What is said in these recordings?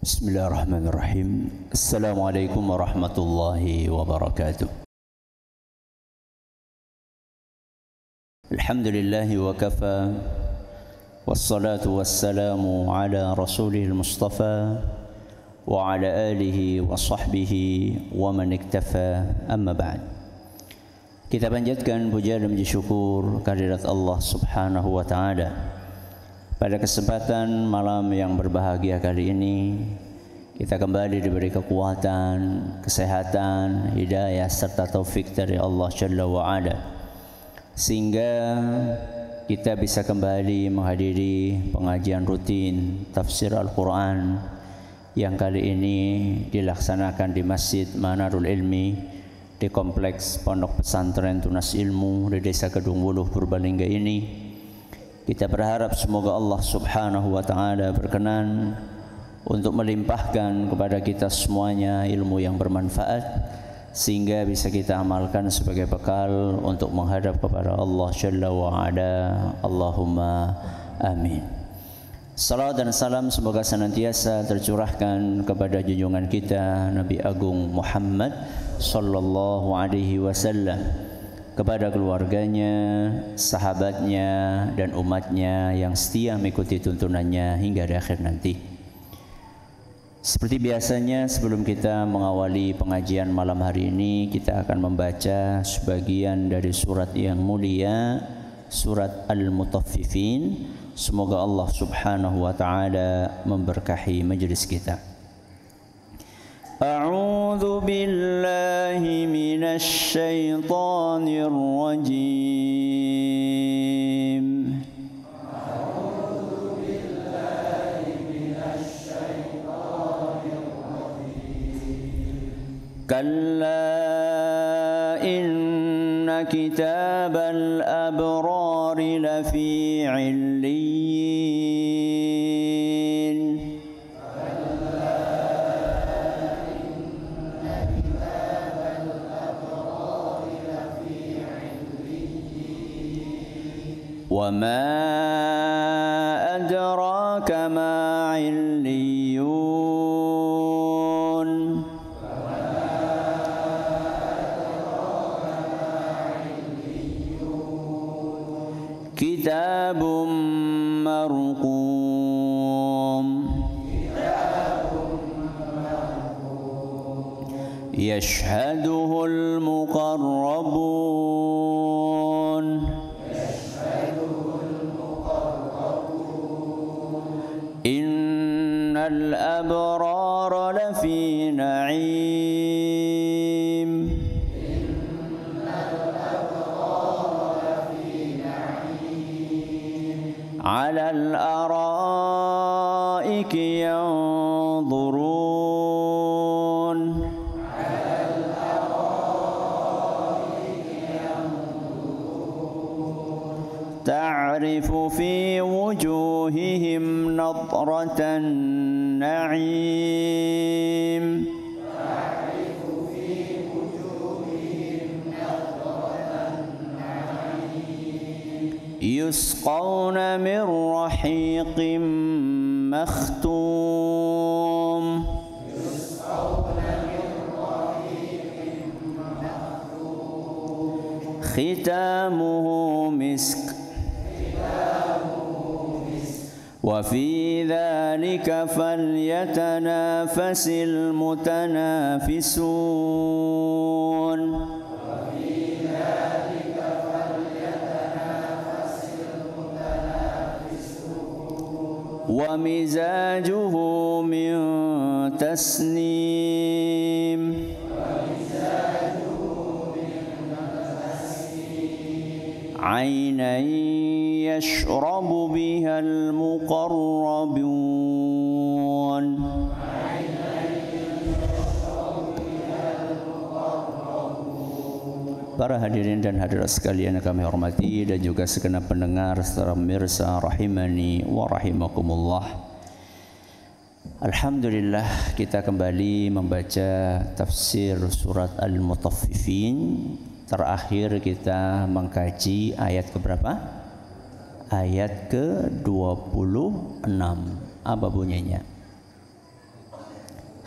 Bismillahirrahmanirrahim. Assalamualaikum warahmatullahi wabarakatuh. Alhamdulillahi wa kafa, wassalatu wassalamu ala rasulihil mustafa wa ala alihi wa sahbihi wa man iktafa, amma ba'd. Kita panjatkan puja dan puji syukur kehadirat Allah subhanahu wa ta'ala. Pada kesempatan malam yang berbahagia kali ini, kita kembali diberi kekuatan, kesehatan, hidayah serta taufik dari Allah Jalla wa Ala, sehingga kita bisa kembali menghadiri pengajian rutin tafsir Al-Quran yang kali ini dilaksanakan di Masjid Manarul Ilmi di Kompleks Pondok Pesantren Tunas Ilmu di Desa Kedung Wuluh, Purbalingga ini. Kita berharap semoga Allah subhanahu wa ta'ala berkenan untuk melimpahkan kepada kita semuanya ilmu yang bermanfaat, sehingga bisa kita amalkan sebagai bekal untuk menghadap kepada Allah Jalla wa Ala. Allahumma amin. Salawat dan salam semoga senantiasa tercurahkan kepada junjungan kita Nabi Agung Muhammad sallallahu alaihi wasallam, kepada keluarganya, sahabatnya, dan umatnya yang setia mengikuti tuntunannya hingga di akhir nanti. Seperti biasanya, sebelum kita mengawali pengajian malam hari ini, kita akan membaca sebagian dari surat yang mulia, surat Al-Mutaffifin. Semoga Allah subhanahu wa ta'ala memberkahi majelis kita. أعوذ بالله من الشيطان الرجيم كلا إن كتاب الأبرار لفي عليين وما أدراك ما عليون كتاب مرقوم يشهده المقربون إن الأبرار لفي نعيم على الأرائك ينظرون تعرف في وجوههم نضرة النعيم يسقون من رحيق مختوم ختامه مسك وفي ذلك فليتنافس المتنافسون ومزاجه من تسنيم عينا يشرب بها المقربون. Para hadirin dan hadirat sekalian yang kami hormati, dan juga segenap pendengar serta pemirsa rahimani wa rahimakumullah. Alhamdulillah, kita kembali membaca tafsir surat Al-Mutaffifin. Terakhir kita mengkaji ayat keberapa? Ayat ke-26. Apa bunyinya?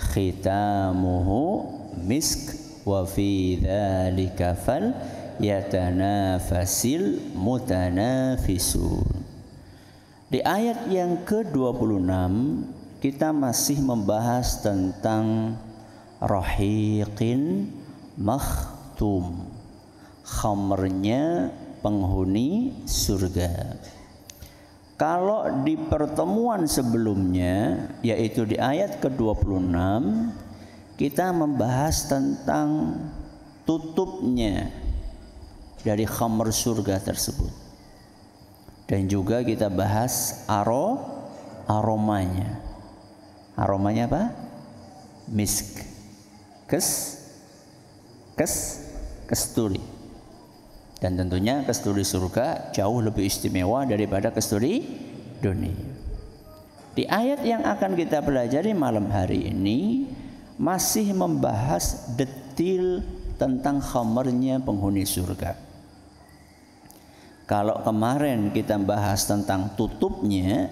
khitamuhu misk wa fi dzalika fal yatanafasil mutanafisun. Di ayat yang ke-26 kita masih membahas tentang rahiqin makhtum, khamrnya penghuni surga. Kalau di pertemuan sebelumnya, yaitu di ayat ke-26, kita membahas tentang tutupnya dari khamr surga tersebut. Dan juga kita bahas aromanya. Aromanya apa? Misk. Kesturi. Dan tentunya kesturi surga jauh lebih istimewa daripada kesturi dunia. Di ayat yang akan kita pelajari malam hari ini masih membahas detil tentang khamrnya penghuni surga. Kalau kemarin kita bahas tentang tutupnya,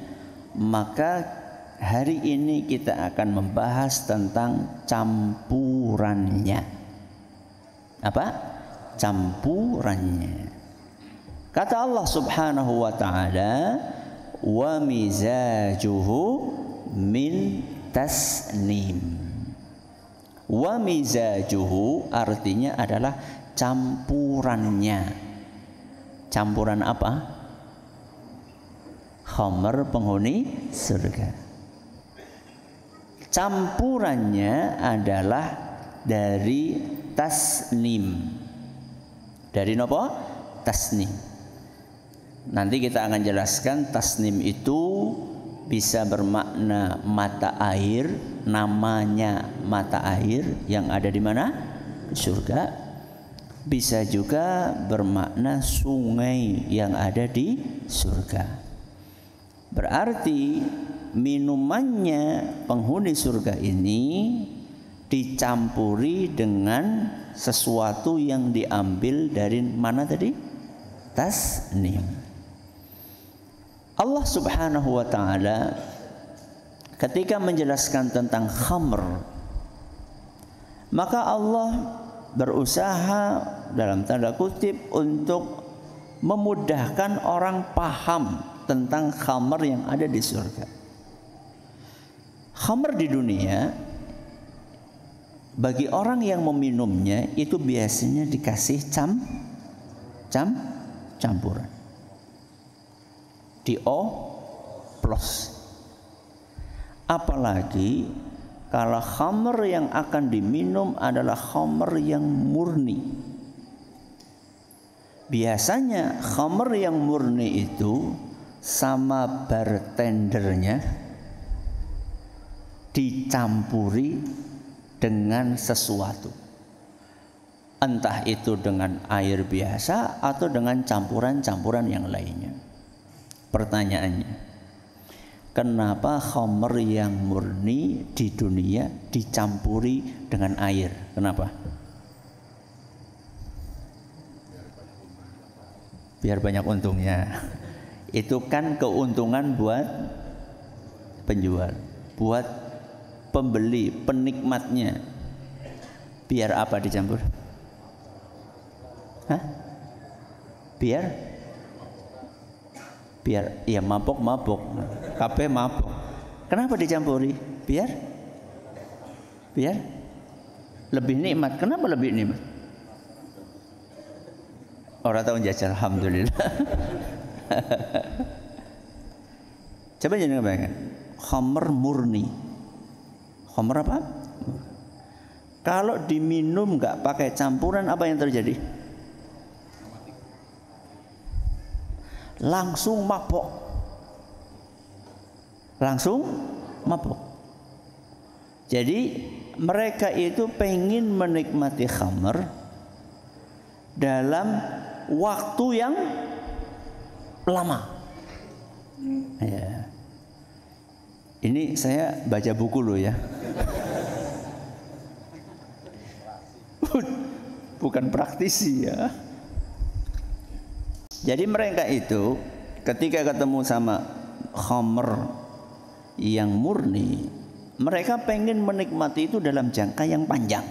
maka hari ini kita akan membahas tentang campurannya. Apa? Campurannya. Kata Allah Subhanahu wa taala, wa mizajuhu min tasnim. Wa mizajuhu artinya adalah campurannya. Campuran apa? Khamr penghuni surga. Campurannya adalah dari tasnim. Dari nopo? Tasnim. Nanti kita akan jelaskan tasnim itu bisa bermakna mata air, namanya mata air yang ada di mana? Surga. Bisa juga bermakna sungai yang ada di surga. Berarti minumannya penghuni surga ini dicampuri dengan sesuatu yang diambil dari mana tadi? Tasnim. Allah Subhanahu wa taala ketika menjelaskan tentang khamr, maka Allah berusaha dalam tanda kutip untuk memudahkan orang paham tentang khamr yang ada di surga. Khamr di dunia bagi orang yang meminumnya itu biasanya dikasih campuran. Dioplos. Apalagi kalau khamr yang akan diminum adalah khamr yang murni. Biasanya khamr yang murni itu sama bartendernya dicampuri dengan sesuatu, entah itu dengan air biasa atau dengan campuran-campuran yang lainnya. Pertanyaannya, kenapa khamr yang murni di dunia dicampuri dengan air? Kenapa? Biar banyak untungnya. Itu kan keuntungan buat penjual, buat pembeli, penikmatnya. Biar apa dicampur? Hah? Biar ya mabok, kabeh mabok. Kenapa dicampuri? Biar lebih nikmat. Kenapa lebih nikmat? Orang tahu jajal, alhamdulillah. Coba jangan bayangkan, khamr murni. Khamr apa? Kalau diminum nggak pakai campuran, apa yang terjadi? Langsung mabok. Jadi mereka itu pengen menikmati khamr dalam waktu yang lama. Ya. Ini saya baca buku loh ya. Bukan praktisi ya. Jadi mereka itu ketika ketemu sama khamr yang murni, Mereka pengen menikmati itu dalam jangka yang panjang.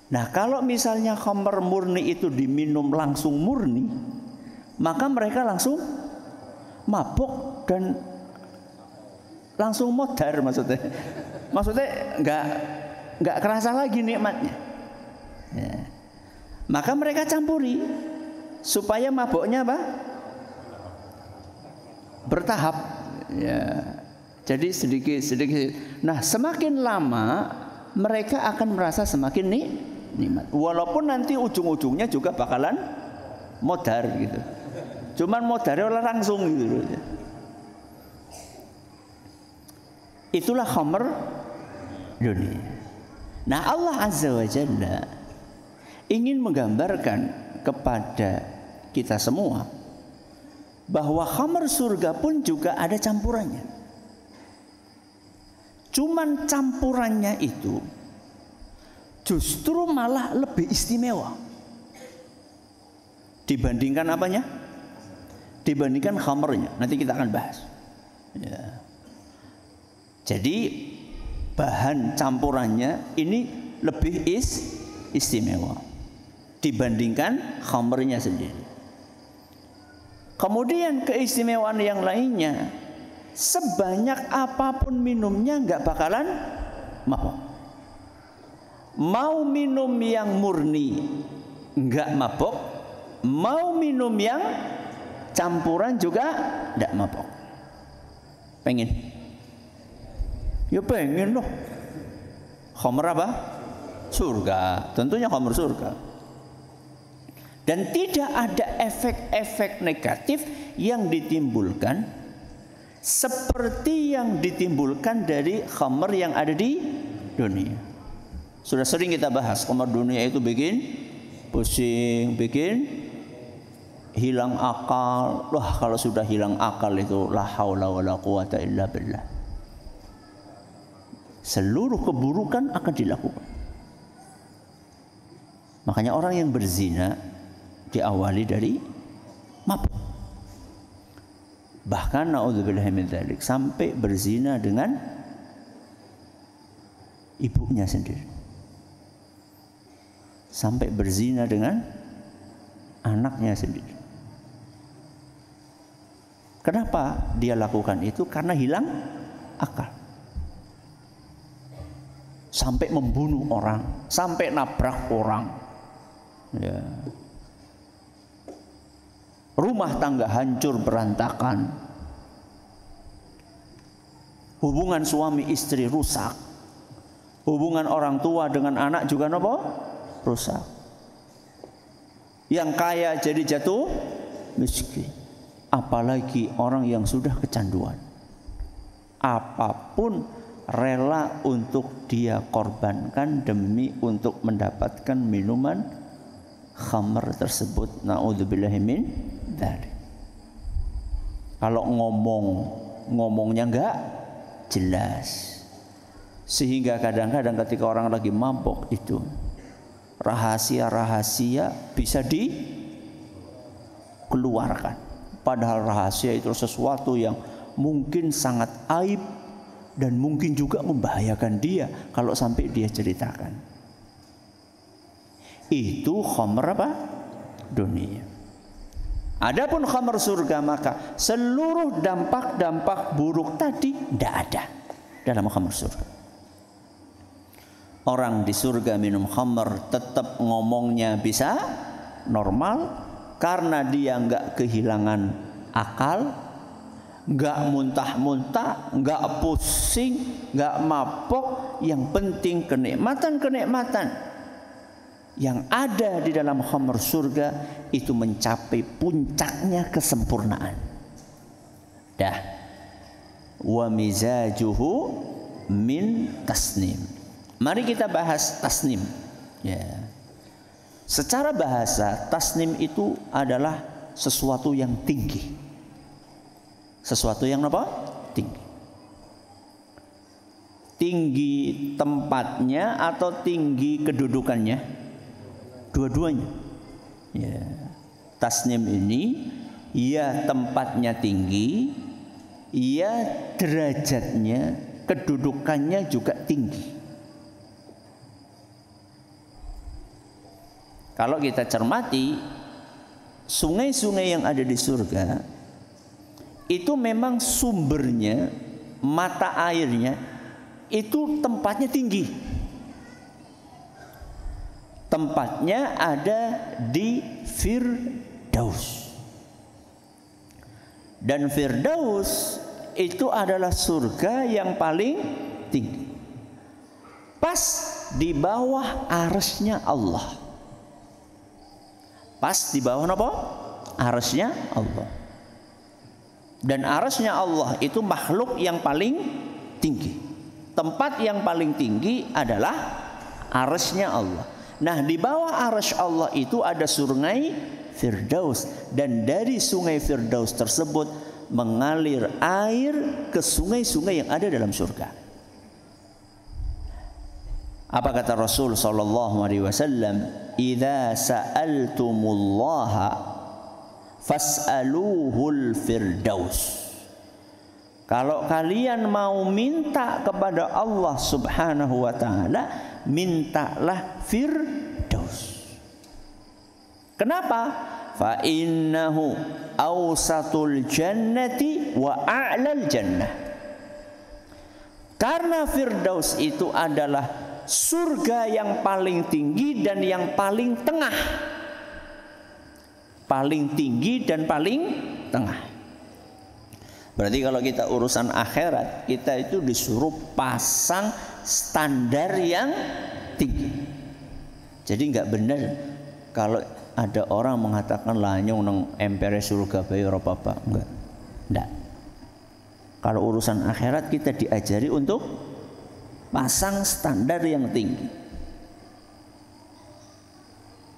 Nah, kalau misalnya khamr murni itu diminum langsung murni, maka mereka langsung mabuk dan langsung modar maksudnya. Maksudnya nggak kerasa lagi nikmatnya. Ya. Maka mereka campuri supaya mabuknya apa? Bertahap. Ya. Jadi sedikit. Nah, semakin lama mereka akan merasa semakin nikmat. Walaupun nanti ujung-ujungnya juga bakalan modar gitu. Cuman modarnya oleh langsung gitu. Itulah khamr dunia. Nah, Allah Azza wa Jalla ingin menggambarkan kepada kita semua bahwa khamr surga pun juga ada campurannya. Cuman campurannya itu justru malah lebih istimewa dibandingkan apanya? Dibandingkan khamrnya. Nanti kita akan bahas. Ya. Jadi bahan campurannya ini lebih istimewa dibandingkan khamrnya sendiri. Kemudian keistimewaan yang lainnya, sebanyak apapun minumnya nggak bakalan mabuk. Mau minum yang murni nggak mabuk, mau minum yang campuran juga nggak mabuk. Pengen? Ya pengen loh. Khamr apa? Surga. Tentunya khamr surga. Dan tidak ada efek-efek negatif yang ditimbulkan seperti yang ditimbulkan dari khamr yang ada di dunia. Sudah sering kita bahas, khamr dunia itu bikin pusing, bikin hilang akal. Wah, kalau sudah hilang akal itu la haula wala quwata illa billah. Seluruh keburukan akan dilakukan. Makanya orang yang berzina diawali dari mabuk. Bahkan naudzubillahi min dzalik, sampai berzina dengan ibunya sendiri. Sampai berzina dengan anaknya sendiri. Kenapa dia lakukan itu? Karena hilang akal. Sampai membunuh orang, sampai nabrak orang. Ya. Rumah tangga hancur berantakan. Hubungan suami istri rusak. Hubungan orang tua dengan anak juga nopo? Rusak. Yang kaya jadi jatuh miskin. Apalagi orang yang sudah kecanduan. Apapun rela untuk dia korbankan demi untuk mendapatkan minuman khamr tersebut. Naudzubillahi min dzalik. Kalau ngomongnya enggak jelas, sehingga kadang-kadang ketika orang lagi mabuk itu rahasia-rahasia bisa dikeluarkan, padahal rahasia itu sesuatu yang mungkin sangat aib dan mungkin juga membahayakan dia kalau sampai dia ceritakan. Itu khamr apa? Dunia. Adapun khamr surga, maka seluruh dampak-dampak buruk tadi tidak ada dalam khamr surga. Orang di surga minum khamr tetap ngomongnya bisa normal karena dia nggak kehilangan akal, nggak muntah-muntah, nggak pusing, nggak mabok. Yang penting kenikmatan-kenikmatan yang ada di dalam khamr surga itu mencapai puncaknya kesempurnaan. Dah. Wa mizajuhu min tasnim. Mari kita bahas tasnim. Ya. Secara bahasa, tasnim itu adalah sesuatu yang tinggi. Sesuatu yang apa? Tinggi. Tinggi tempatnya atau tinggi kedudukannya? Dua-duanya. Ya. Tasnim ini ya tempatnya tinggi, ya derajatnya, kedudukannya juga tinggi. Kalau kita cermati sungai-sungai yang ada di surga itu memang sumbernya, mata airnya itu tempatnya tinggi. Tempatnya ada di Firdaus. Dan Firdaus itu adalah surga yang paling tinggi. Pas di bawah arsy-nya Allah. Pas di bawah apa? Arsy-nya Allah. Dan arsy-nya Allah itu makhluk yang paling tinggi. Tempat yang paling tinggi adalah arsy-nya Allah. Nah, di bawah arsy Allah itu ada sungai Firdaus, dan dari sungai Firdaus tersebut mengalir air ke sungai-sungai yang ada dalam surga. Apa kata Rasul sallallahu alaihi wasallam? "Idza sa'altumullaha fas'aluhul firdaus." Kalau kalian mau minta kepada Allah Subhanahu wa taala, mintalah Firdaus. Kenapa? Fa innahu awsatul jannati wa a'lal jannah. Karena Firdaus itu adalah surga yang paling tinggi dan yang paling tengah. Paling tinggi dan paling tengah. Berarti kalau kita urusan akhirat, kita itu disuruh pasang standar yang tinggi. Jadi nggak benar kalau ada orang mengatakan lanyong nang empere surga bae ora apa-apa. Enggak. Kalau urusan akhirat kita diajari untuk pasang standar yang tinggi.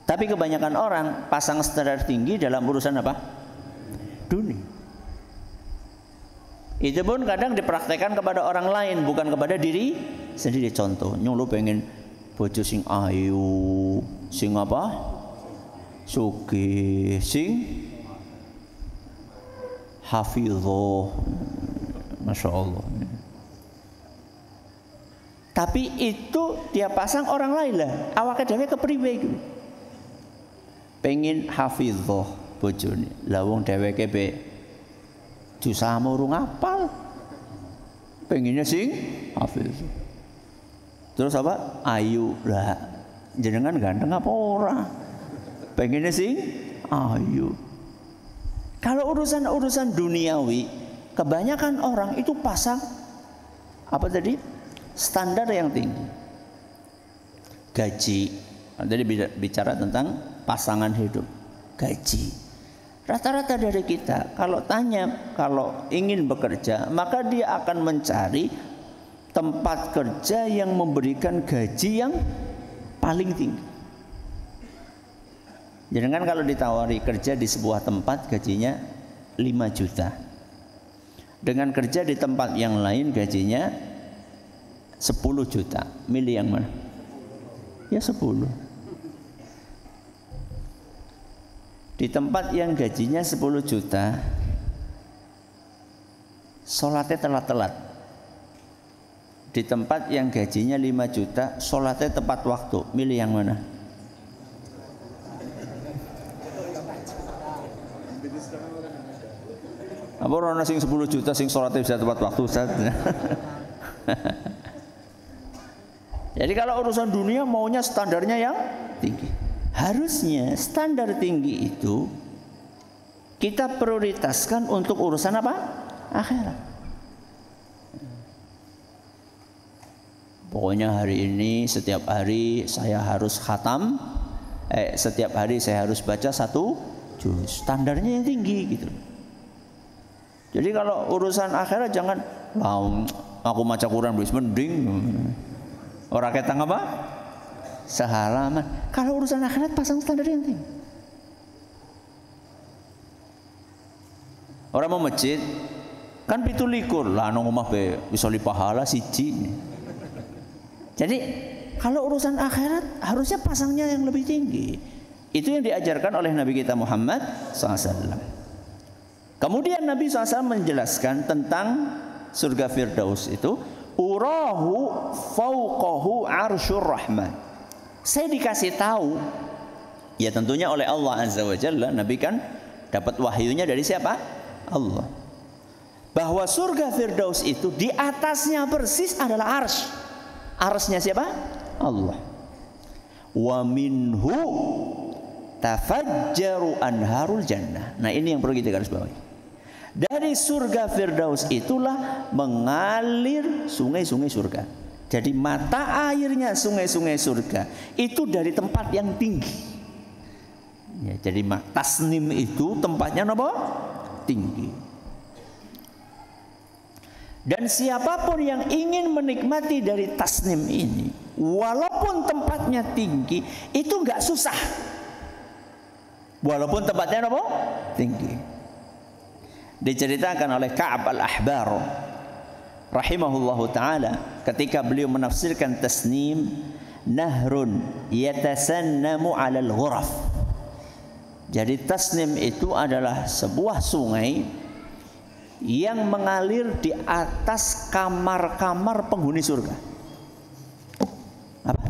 Tapi kebanyakan orang pasang standar tinggi dalam urusan apa? Dunia. Itu pun kadang dipraktekkan kepada orang lain, bukan kepada diri sendiri. Contoh, nyong lu pengen bojo sing ayu, sing apa? Sugih, sing hafizah. Masya Allah. Tapi itu dia pasang orang lain lah. Awake dhewe kepriwe iku? Pengen hafizah bojone. Lah wong dheweke be jusahmu urung apal. Pengennya sing hafizah. Terus apa? Ayu lah. Jenengan ganteng apa ora? Pengennya sing ayu. Kalau urusan duniawi, kebanyakan orang itu pasang apa tadi? Standar yang tinggi. Gaji. Tadi bicara tentang pasangan hidup. Gaji. Rata-rata dari kita kalau tanya, kalau ingin bekerja, maka dia akan mencari tempat kerja yang memberikan gaji yang paling tinggi. Jangan kalau ditawari kerja di sebuah tempat gajinya 5 juta. Dengan kerja di tempat yang lain gajinya 10 juta. Milih yang mana? Ya 10. Di tempat yang gajinya 10 juta, sholatnya telat-telat. Di tempat yang gajinya 5 juta, sholatnya tepat waktu. Milih yang mana? Apa orang sing 10 juta sing sholatnya bisa tepat waktu, Ustaz? Jadi kalau urusan dunia maunya standarnya yang tinggi. Harusnya standar tinggi itu kita prioritaskan untuk urusan apa? Akhirat. Pokoknya hari ini setiap hari saya harus khatam, setiap hari saya harus baca 1 juz. Standarnya yang tinggi gitu. Jadi kalau urusan akhirat jangan aku maca Quran wis mending. Ora ketang apa? Sehalaman. Kalau urusan akhirat pasang standar yang tinggi. Orang mau masjid kan 17 lah nang omah be bisa li pahala siji. Jadi kalau urusan akhirat harusnya pasangnya yang lebih tinggi. Itu yang diajarkan oleh Nabi kita Muhammad SAW. Kemudian Nabi SAW menjelaskan tentang surga Firdaus itu, urahu fauqahu arsyur rahman. Saya dikasih tahu, ya tentunya oleh Allah Azza wa Jalla. Nabi kan dapat wahyunya dari siapa? Allah. Bahwa surga Firdaus itu di atasnya persis adalah arsy. Arsy-nya siapa? Allah. Wa minhu tafajjaru anharul jannah. Nah, ini yang perlu kita garis bawahi. Dari surga Firdaus itulah mengalir sungai-sungai surga. Jadi mata airnya sungai-sungai surga itu dari tempat yang tinggi. Ya, jadi tasnim itu tempatnya apa? Tinggi. Dan siapapun yang ingin menikmati dari tasnim ini, walaupun tempatnya tinggi, itu enggak susah. Walaupun tempatnya apa? Tinggi. Diceritakan oleh Ka'ab al-Ahbar rahimahullahu ta'ala ketika beliau menafsirkan tasnim, nahrun yatasannamu 'alal ghuraf. Jadi tasnim itu adalah sebuah sungai yang mengalir di atas kamar-kamar penghuni surga. Apa?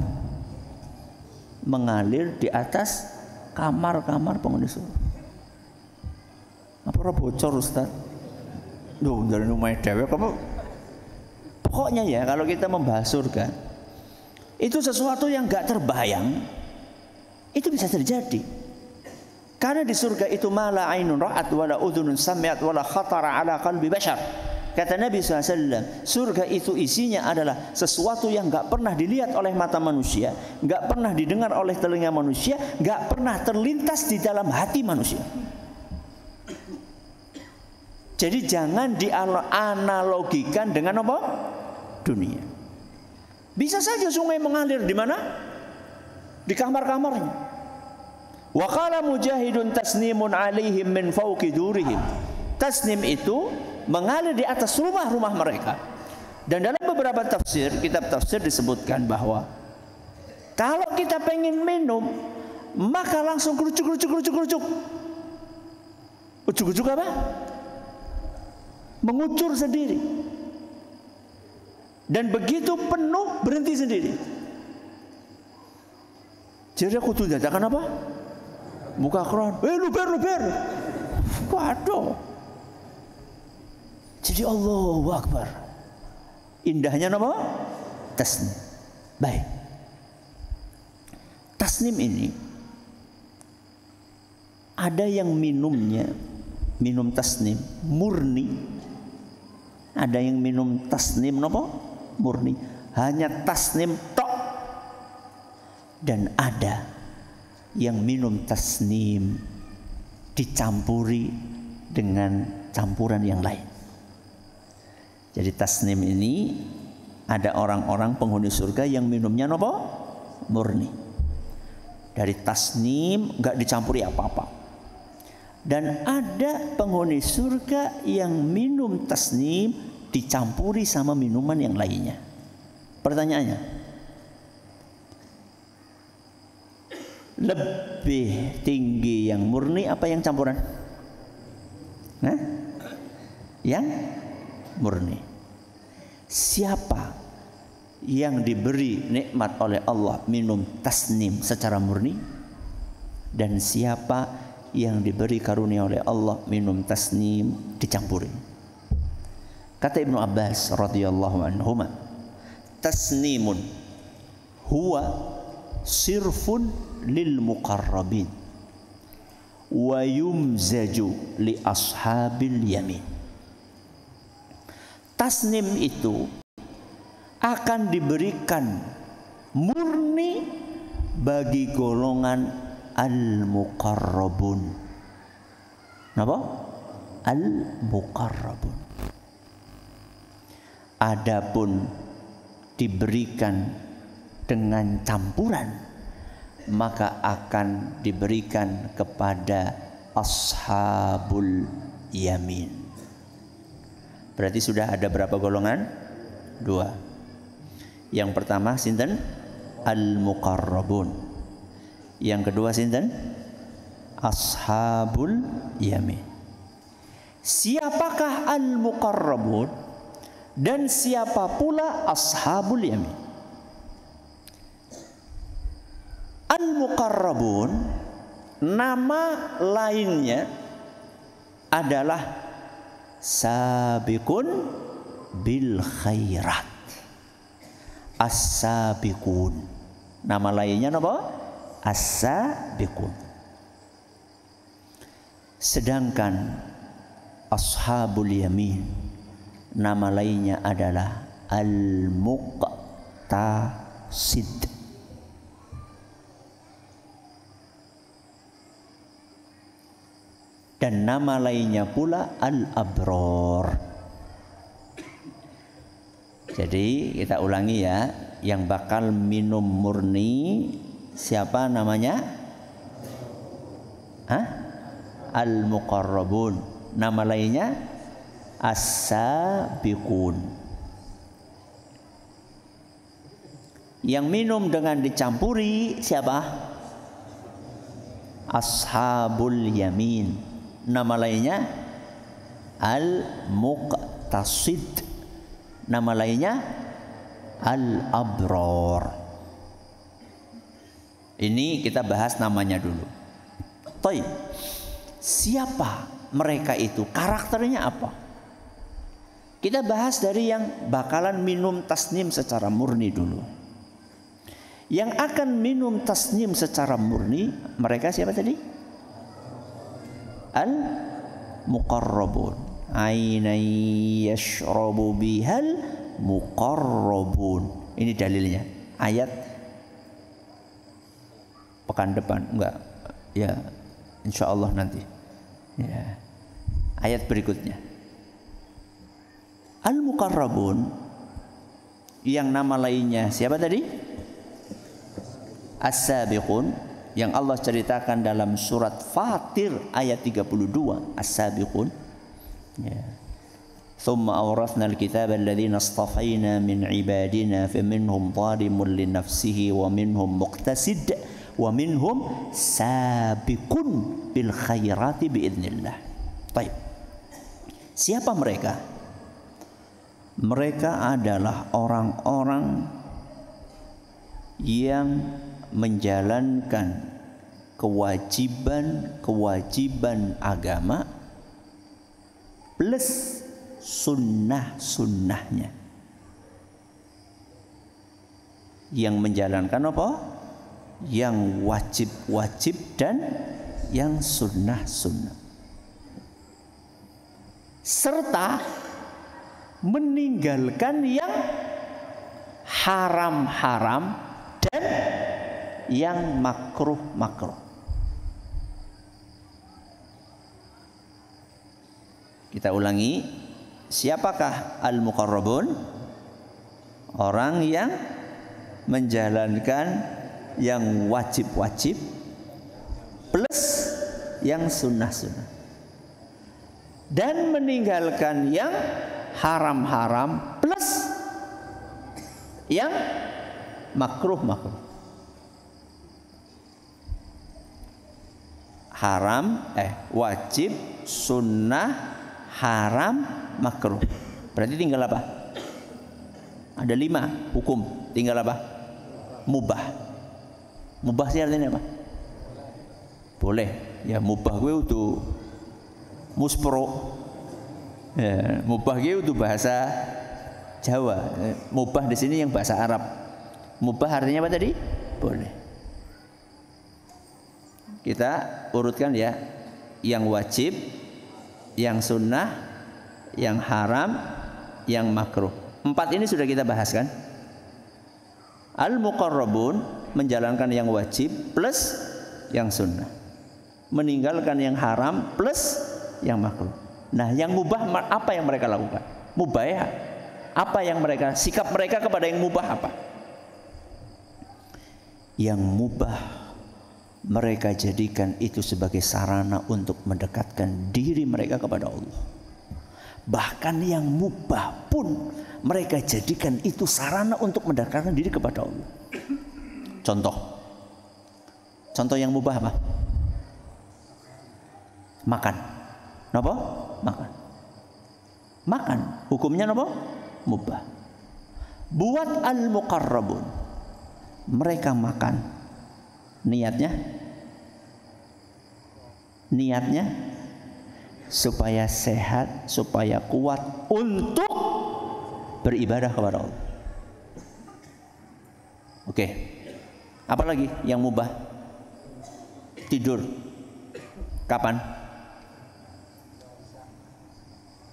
Mengalir di atas kamar-kamar penghuni surga. Apa bocor Ustaz? Duh, dari rumah dewek kamu. Pokoknya ya, kalau kita membahas surga, itu sesuatu yang gak terbayang. Itu bisa terjadi. Karena di surga itu mala ainun ra'at wala udhunun sami'at wala khatara ala qalbi bashar. Kata Nabi SAW, surga itu isinya adalah sesuatu yang gak pernah dilihat oleh mata manusia, gak pernah didengar oleh telinga manusia, gak pernah terlintas di dalam hati manusia. Jadi jangan dianalogikan dengan apa? Dunia. Bisa saja sungai mengalir di mana? Di kamar-kamarnya. Wa qala mujahidun tasnimun alaihim min fawqi durihim. Tasnim itu mengalir di atas rumah-rumah mereka. Dan dalam beberapa tafsir, kitab tafsir disebutkan bahwa kalau kita pengen minum, maka langsung kerucuk. Ujuk-ujuk apa? Mengucur sendiri. Dan begitu penuh berhenti sendiri. Jadi aku tuh dadakan apa? Buka keran. Luber. Waduh. Jadi Allahu Akbar. Indahnya apa? Tasnim. Baik. Tasnim ini ada yang minum tasnim murni. Ada yang minum tasnim apa? Murni. Hanya tasnim tok. Dan ada yang minum tasnim dicampuri dengan campuran yang lain. Jadi tasnim ini ada orang-orang penghuni surga yang minumnya apa? Murni. Dari tasnim enggak dicampuri apa-apa. Dan ada penghuni surga yang minum tasnim dicampuri sama minuman yang lainnya. Pertanyaannya, lebih tinggi yang murni apa yang campuran? Nah, yang murni. Siapa yang diberi nikmat oleh Allah minum tasnim secara murni? Dan siapa yang diberi karunia oleh Allah minum tasnim dicampuri? Kata Ibnu Abbas radhiyallahu anhuma, tasnimun huwa sirfun lil muqarrabin wa yumzaju li ashabil yamin. Tasnim itu akan diberikan murni bagi golongan al-muqarrabun. Apa? Al-muqarrabun. Adapun diberikan dengan campuran, maka akan diberikan kepada ashabul yamin. Berarti sudah ada berapa golongan? 2. Yang pertama sinten? Al-muqarrabun. Yang kedua sinten? Ashabul yamin. Siapakah al-muqarrabun dan siapa pula ashabul yamin? Al-muqarrabun nama lainnya adalah sabiqun bil khairat. As-sabiqun. Nama lainnya apa? As-sabiqun. Sedangkan ashabul yamin nama lainnya adalah al-muqtasid. Dan nama lainnya pula al-abror. Jadi kita ulangi ya, yang bakal minum murni siapa namanya? Al-muqarrabun. Nama lainnya as-sabiqun. Yang minum dengan dicampuri siapa? Ashabul yamin. Nama lainnya al-muqtasid. Nama lainnya al-abror. Ini kita bahas namanya dulu. Baik. Siapa mereka itu? Karakternya apa? Kita bahas dari yang bakalan minum tasnim secara murni dulu. Yang akan minum tasnim secara murni, mereka siapa tadi? Al-muqarrabun. Ainan yashrabu bihal muqarrabun. Ini dalilnya. Ayat pekan depan, enggak? Ya, insyaallah nanti. Ya. Ayat berikutnya. Al-muqarrabun yang nama lainnya siapa tadi? As-sabiqun yang Allah ceritakan dalam surat Fatir ayat 32. As-sabiqun. Ya. Thumma awrathna al-kitaba alladhina astafayna min ibadina faminhum zalimun li nafsihi wa minhum muqtasid wa minhum sabiqun bil khairati biidznillah. Baik. Siapa mereka? Mereka adalah orang-orang yang menjalankan kewajiban agama plus sunnah-sunnahnya. Yang menjalankan apa? Yang wajib-wajib dan yang sunnah-sunnah. Serta meninggalkan yang haram-haram dan yang makruh-makruh. Kita ulangi, siapakah al-muqarrabun? Orang yang menjalankan yang wajib-wajib plus yang sunnah-sunnah dan meninggalkan yang haram-haram plus yang makruh-makruh. Wajib, sunnah, haram, makruh. Berarti tinggal apa? Ada 5 hukum. Tinggal apa? Mubah. Mubah sih artinya apa? Boleh. Ya mubah gue itu muspro. Ya, mubah gue itu bahasa Jawa. Mubah di sini yang bahasa Arab. Mubah artinya apa tadi? Boleh. Kita urutkan ya, yang wajib, yang sunnah, yang haram, yang makruh. 4 ini sudah kita bahas kan? Al-muqarrabun menjalankan yang wajib plus yang sunnah, meninggalkan yang haram plus yang makruh. Nah, yang mubah apa yang mereka lakukan? Mubah ya? Apa yang mereka, sikap mereka kepada yang mubah apa? Yang mubah mereka jadikan itu sebagai sarana untuk mendekatkan diri mereka kepada Allah. Bahkan yang mubah pun mereka jadikan itu sarana untuk mendekatkan diri kepada Allah. Contoh yang mubah apa? Makan. Kenapa? Makan. Makan. Hukumnya apa? Mubah. Buat al-muqarrabun, mereka makan. Niatnya supaya sehat, supaya kuat untuk beribadah kepada Allah. Oke. Apalagi yang mubah? Tidur. Kapan?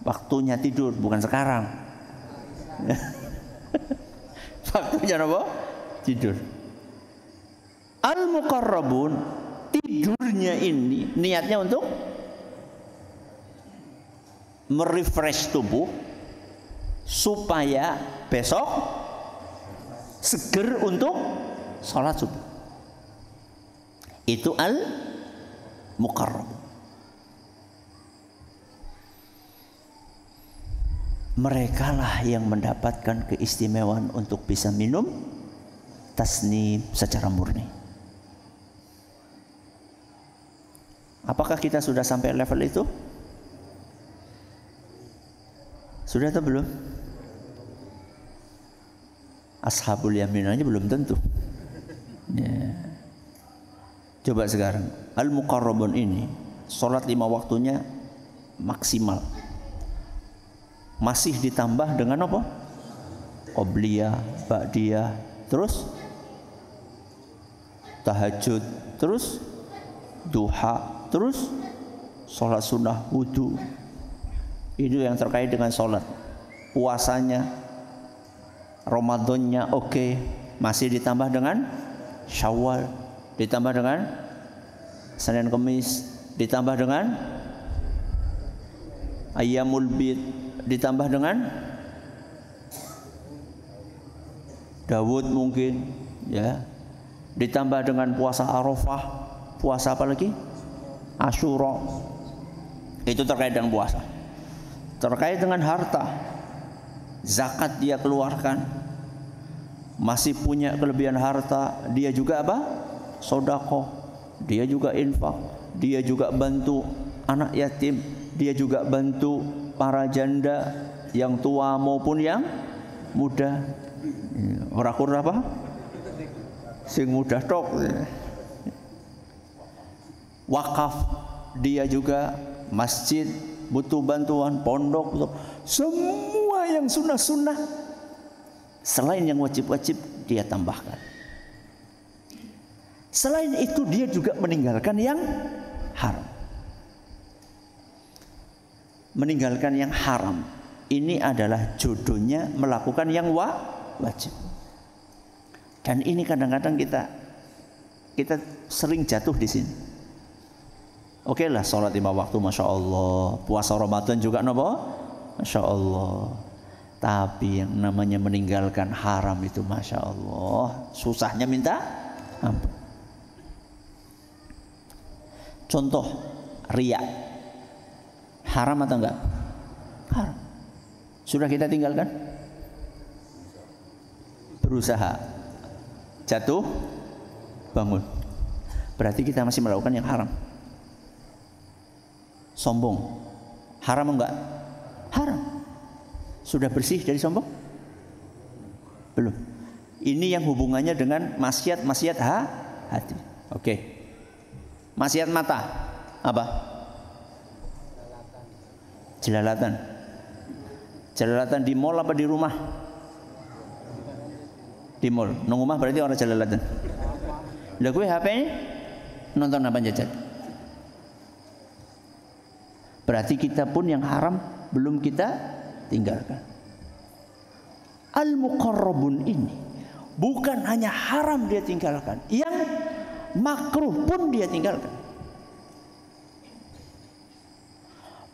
Waktunya tidur, bukan sekarang. Waktunya apa? Tidur. Al-muqarrabun, tidurnya ini niatnya untuk merefresh tubuh supaya besok seger untuk sholat subuh. Itu al-muqarrab. Mereka lah yang mendapatkan keistimewaan untuk bisa minum tasnim secara murni. Apakah kita sudah sampai level itu? Sudah atau belum? Ashabul yamin aja belum tentu. Ya. Coba sekarang, al-muqarrabun ini sholat 5 waktunya maksimal. Masih ditambah dengan apa? Qobliyah, ba'diyah, terus tahajud, terus duha, terus sholat sunnah wudu. Itu yang terkait dengan sholat. Puasanya, Ramadannya oke. Masih ditambah dengan Syawal, ditambah dengan Senin Kemis, ditambah dengan Ayyamul Bid, ditambah dengan Dawud mungkin, ya. Ditambah dengan puasa Arafah, puasa apa lagi? Asyura. Itu terkait dengan puasa. Terkait dengan harta, zakat dia keluarkan. Masih punya kelebihan harta, dia juga apa? Sedekah. Dia juga infak. Dia juga bantu anak yatim. Dia juga bantu para janda yang tua maupun yang muda. Ora kurang apa? Sing muda tok. Wakaf, dia juga masjid butuh bantuan, pondok, semua yang sunnah-sunnah selain yang wajib-wajib dia tambahkan. Selain itu dia juga meninggalkan yang haram. Meninggalkan yang haram ini adalah jodohnya melakukan yang wajib. Dan ini kadang-kadang kita sering jatuh di sini. Oke lah, sholat 5 waktu, masya Allah. Puasa Ramadan juga, nopo, masya Allah. Tapi yang namanya meninggalkan haram itu, masya Allah, susahnya minta ampun. Contoh riya, haram atau enggak? Haram. Sudah kita tinggalkan? Berusaha, jatuh, bangun. Berarti kita masih melakukan yang haram. Sombong, haram enggak? Haram. Sudah bersih dari sombong? Belum. Ini yang hubungannya dengan maksiat hati. Oke. Maksiat mata apa? Jelalatan. Jelalatan di mall apa di rumah? Di mall. Nang rumah berarti orang jelalatan. Lah gue HP ini nonton apa jajan? Berarti kita pun yang haram belum kita tinggalkan. Al-muqarrabun ini bukan hanya haram dia tinggalkan, yang makruh pun dia tinggalkan.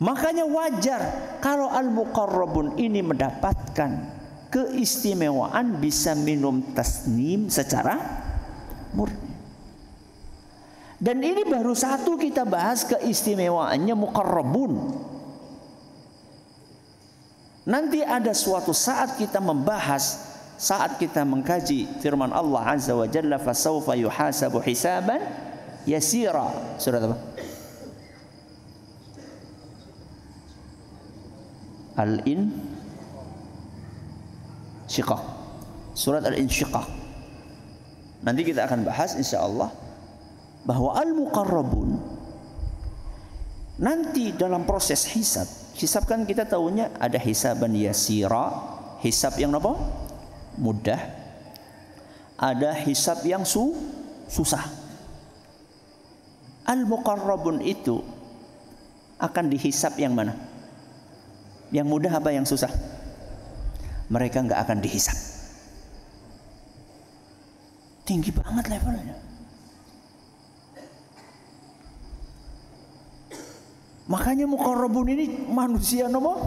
Makanya wajar kalau al-muqarrabun ini mendapatkan keistimewaan bisa minum tasnim secara murni. Dan ini baru satu kita bahas keistimewaannya muqarrabun. Nanti ada suatu saat kita membahas, saat kita mengkaji firman Allah Azza wa Jalla, fasawfa yuhasabu hisaban yasira. Surat apa? Al-Insyiqaq. Surat Al-Insyiqaq. Nanti kita akan bahas insyaallah bahwa al-muqarrabun nanti dalam proses hisab. Hisab kan kita tahunya ada hisaban yasira, hisab yang apa? Mudah. Ada hisab yang susah. Al-muqarrabun itu akan dihisab yang mana? Yang mudah apa yang susah? Mereka nggak akan dihisab. Tinggi banget levelnya. Makanya muqarrabun ini manusia nomor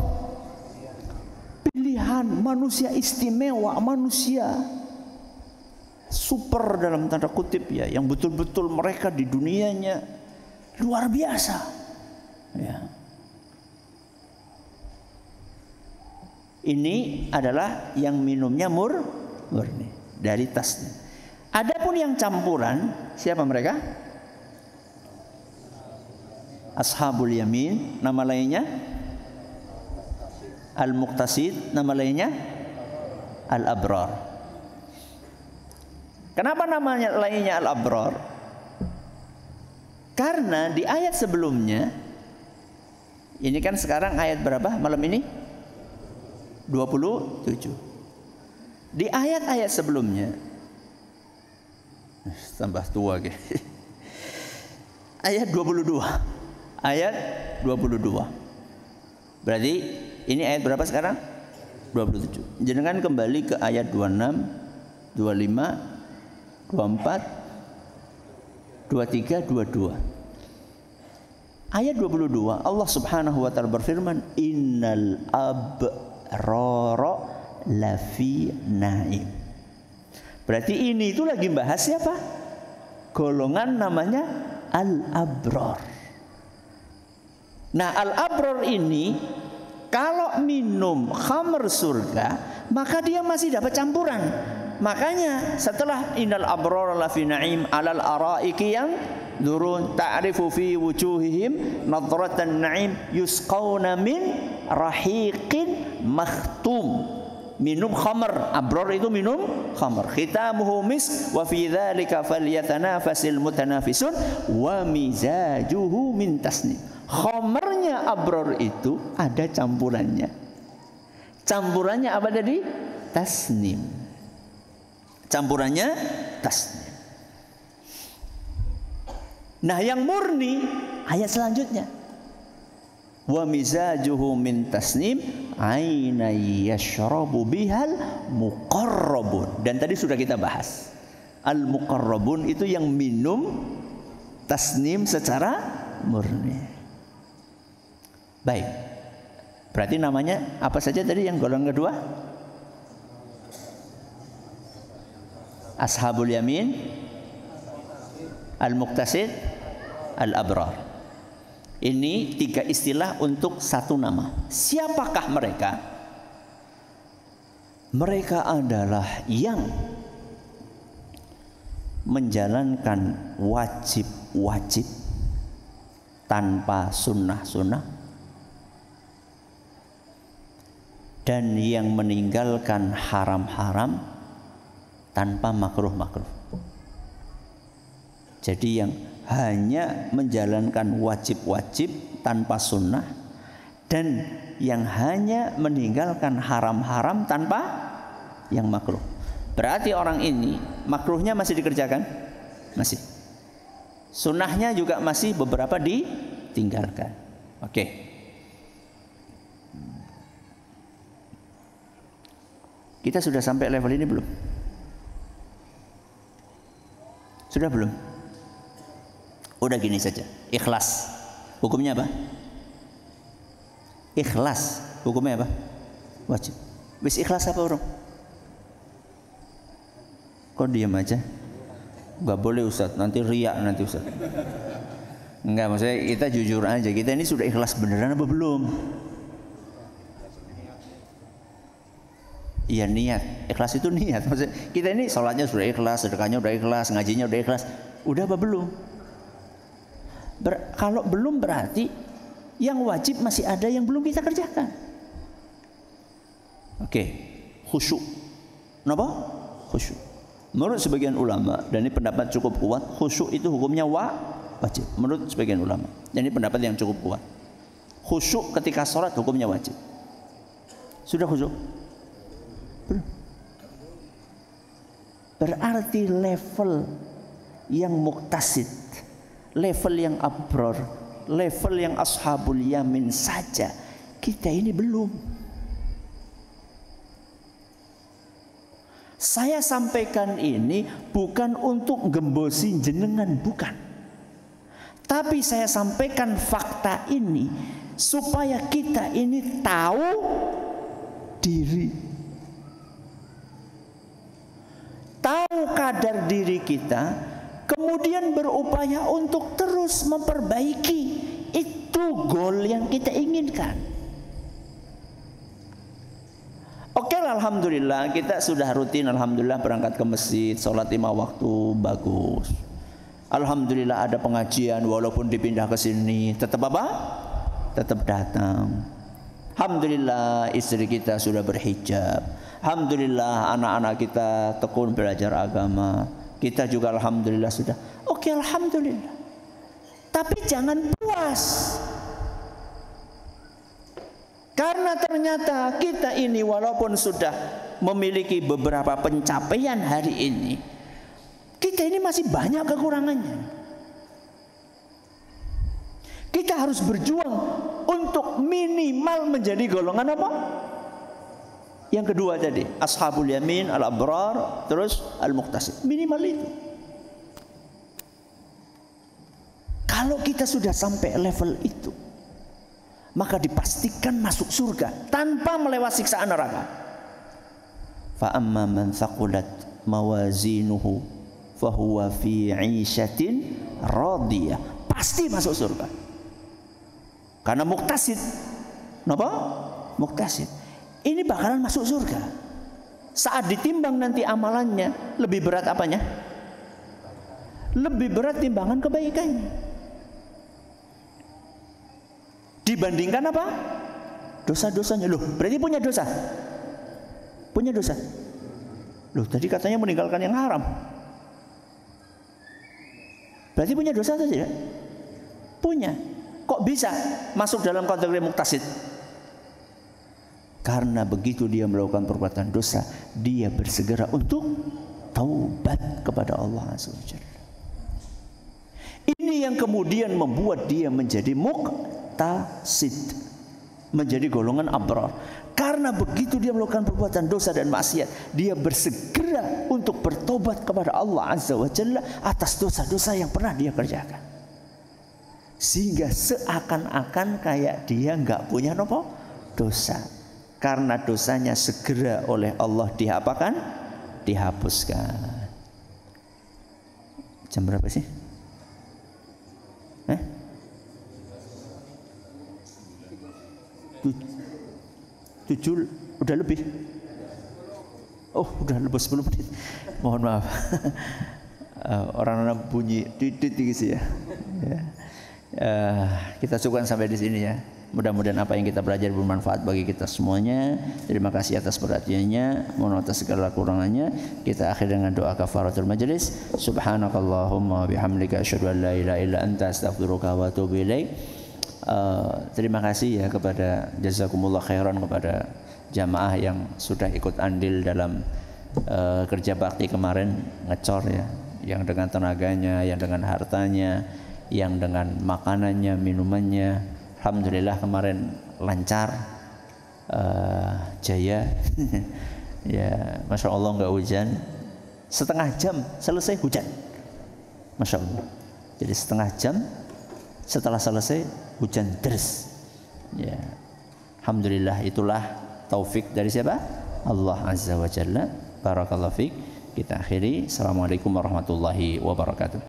pilihan, manusia istimewa, manusia super dalam tanda kutip ya, yang betul-betul mereka di dunianya luar biasa. Ya. Ini adalah yang minumnya murni dari tasnya. Adapun yang campuran, siapa mereka? Ashabul yamin, nama lainnya al-muqtasid, nama lainnya al-abrar. Kenapa namanya lainnya al-abrar? Karena di ayat sebelumnya, ini kan sekarang ayat berapa malam ini? 27. Di ayat-ayat sebelumnya, tambah tua gitu. Ayat 22. Ayat 22. Berarti ini ayat berapa sekarang? 27. Jangan kembali ke ayat 26, 25, 24, 23, 22. Ayat 22 Allah Subhanahu wa taala berfirman, innal abrara lafi naim. Berarti ini itu lagi bahas siapa? Golongan namanya al-abrar. Nah, al-abrar ini kalau minum khamr surga, maka dia masih dapat campuran. Makanya setelah innal abrar lafi na'im 'alal araiki yang durun ta'rifu fi wujuhihim nadratan na'im yusqawna min rahiqin makhtum. Minum khamr, abrar itu minum khamr. Khitamuhu misk wa fi dzalika falyatanafasil mutanafisun wa mizajuhu min tasnim. Khamrnya abrar itu ada campurannya. Campurannya apa tadi? Tasnim. Campurannya tasnim. Nah, yang murni ayat selanjutnya. Wa mizajuhu min tasnim aina yashrabu bihal muqarrabun. Dan tadi sudah kita bahas. Al muqarrabun itu yang minum tasnim secara murni. Baik. Berarti namanya apa saja tadi yang golongan kedua? Ashabul yamin, al-muqtasid, al-abrar. Ini tiga istilah untuk satu nama. Siapakah mereka? Mereka adalah yang menjalankan wajib-wajib tanpa sunnah-sunnah, dan yang meninggalkan haram-haram tanpa makruh-makruh. Jadi yang hanya menjalankan wajib-wajib tanpa sunnah, dan yang hanya meninggalkan haram-haram tanpa yang makruh. Berarti orang ini makruhnya masih dikerjakan? Masih. Sunnahnya juga masih beberapa ditinggalkan. Oke. Kita sudah sampai level ini belum? Sudah belum? Udah gini saja. Ikhlas. Hukumnya apa? Ikhlas. Hukumnya apa? Wajib. Wis ikhlas apa orang? Kok diam aja? Gak boleh Ustaz, nanti riak nanti Ustaz. Enggak, maksudnya kita jujur aja. Kita ini sudah ikhlas beneran apa belum? Iya, niat. Ikhlas itu niat. Maksudnya kita ini sholatnya sudah ikhlas, sedekahnya sudah ikhlas, ngajinya sudah ikhlas. Udah apa belum? Kalau belum berarti yang wajib masih ada yang belum kita kerjakan. Oke, khusyuk. Kenapa? Khusyuk. Menurut sebagian ulama, dan ini pendapat cukup kuat, khusyuk itu hukumnya wajib. Menurut sebagian ulama, dan ini pendapat yang cukup kuat. Khusyuk ketika sholat hukumnya wajib. Sudah khusyuk? Belum. Berarti level yang muktasid, level yang abror, level yang ashabul yamin saja, kita ini belum. Saya sampaikan ini bukan untuk gembosi jenengan, bukan. Tapi saya sampaikan fakta ini supaya kita ini tahu diri. Tahu kadar diri kita, kemudian berupaya untuk terus memperbaiki. Itu goal yang kita inginkan. Oke, alhamdulillah kita sudah rutin, alhamdulillah berangkat ke masjid, sholat 5 waktu, bagus. Alhamdulillah ada pengajian, walaupun dipindah ke sini, tetap apa? Tetap datang. Alhamdulillah istri kita sudah berhijab. Alhamdulillah anak-anak kita tekun belajar agama. Kita juga alhamdulillah sudah. Oke, alhamdulillah. Tapi jangan puas. Karena ternyata kita ini walaupun sudah memiliki beberapa pencapaian hari ini, kita ini masih banyak kekurangannya. Kita harus berjuang untuk minimal menjadi golongan apa? Yang kedua tadi, ashabul yamin, al-abrar, terus al-muqtasid. Minimal itu. Kalau kita sudah sampai level itu, maka dipastikan masuk surga tanpa melewati siksaan neraka. Fa amma man thaqulat mawazinuhu fahuwa fi 'ishatin radiyah. Pasti masuk surga. Karena muktasid. Kenapa? Muktasid. Ini bakalan masuk surga. Saat ditimbang nanti amalannya, lebih berat apanya? Lebih berat timbangan kebaikannya. Dibandingkan apa? Dosa-dosanya. Loh, berarti punya dosa? Punya dosa? Loh, tadi katanya meninggalkan yang haram. Berarti punya dosa atau tidak? Punya. Kok bisa masuk dalam kategori muktasid? Karena begitu dia melakukan perbuatan dosa, dia bersegera untuk taubat kepada Allah Azza wa Jalla. Ini yang kemudian membuat dia menjadi muqtasid, menjadi golongan abrar. Karena begitu dia melakukan perbuatan dosa dan maksiat, dia bersegera untuk bertobat kepada Allah Azza wa Jalla atas dosa-dosa yang pernah dia kerjakan. Sehingga seakan-akan kayak dia nggak punya apa? Dosa. Karena dosanya segera oleh Allah diapakan? Dihapuskan. Jam berapa sih? 7 udah lebih. Oh, udah lebih 10 menit. Mohon maaf. Orang-orang bunyi titit gitu ya. Kita cukupkan sampai di sini ya. Mudah-mudahan apa yang kita belajar bermanfaat bagi kita semuanya. Terima kasih atas perhatiannya. Mohon atas segala kurangannya. Kita akhir dengan doa kafaratul majelis. Subhanakallahumma bihamdika asyhadu an la ilaha illa anta astaghfiruka wa atubu ilaik. Terima kasih ya kepada jazakumullah khairan kepada jamaah yang sudah ikut andil dalam kerja bakti kemarin, ngecor ya, yang dengan tenaganya, yang dengan hartanya, yang dengan makanannya, minumannya. Alhamdulillah kemarin lancar, jaya. Ya, masya Allah nggak hujan, setengah jam selesai hujan, masya Allah. Jadi setengah jam setelah selesai hujan deras. Ya, alhamdulillah, itulah taufik dari siapa? Allah Azza wa Jalla. Barakallahu fiik. Kita akhiri. Assalamualaikum warahmatullahi wabarakatuh.